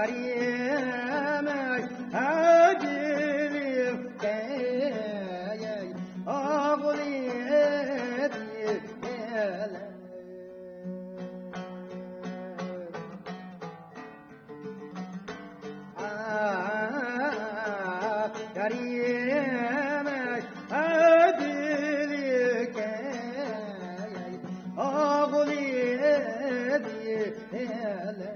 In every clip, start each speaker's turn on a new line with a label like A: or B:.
A: Yariyemek acilip geyey ağlayıp yeler. Yariyemek acilip geyey ağlayıp yeler.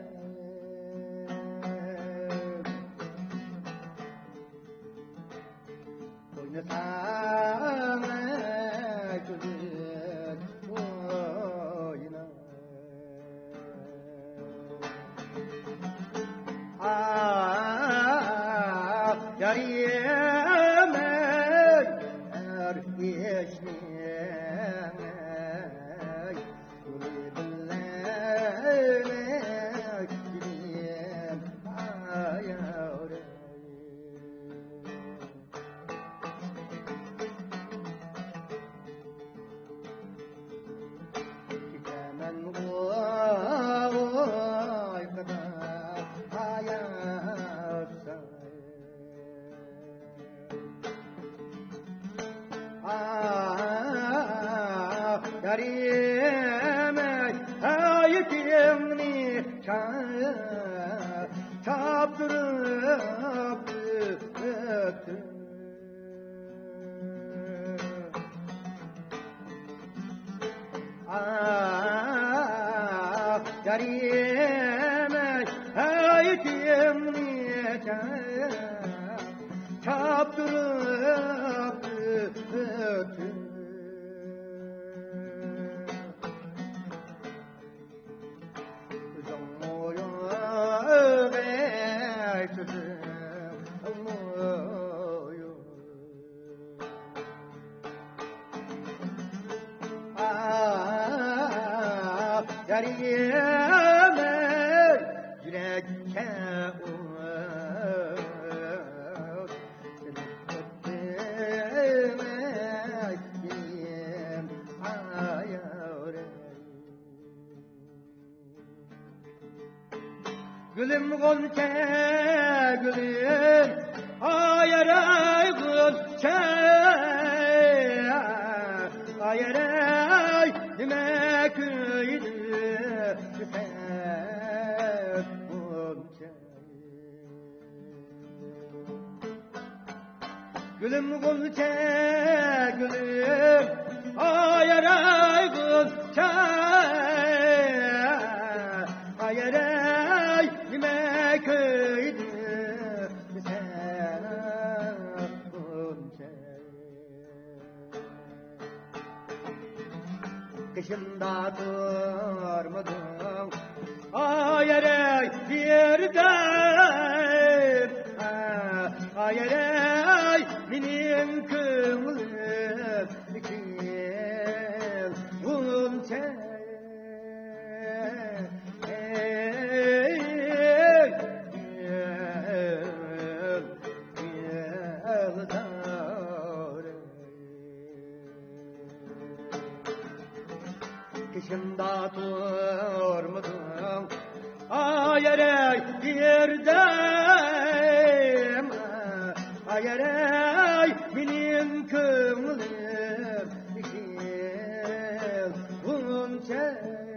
A: Sana güzel oyna. Yar yemek er geçmek Gülü billemek gideyim ayağım. Yar yemek ayetini çaptırıp öptüm. Yar yemek ayetini çaptırıp öptüm. Yar yemek yürekte demek diyeyim ayağım. Gülüm gonca gülüm ayaray gonca ayaray nime köyde süper gonca. Gülüm gonca gülüm ayaray gonca ayaray nime köyde süper gonca. Kışında durmadım ayaray yerden ayaray benim kımılım ikil gonca. Kışında durmadım ayaray yerden ayaray benim kımılım ikil gonca.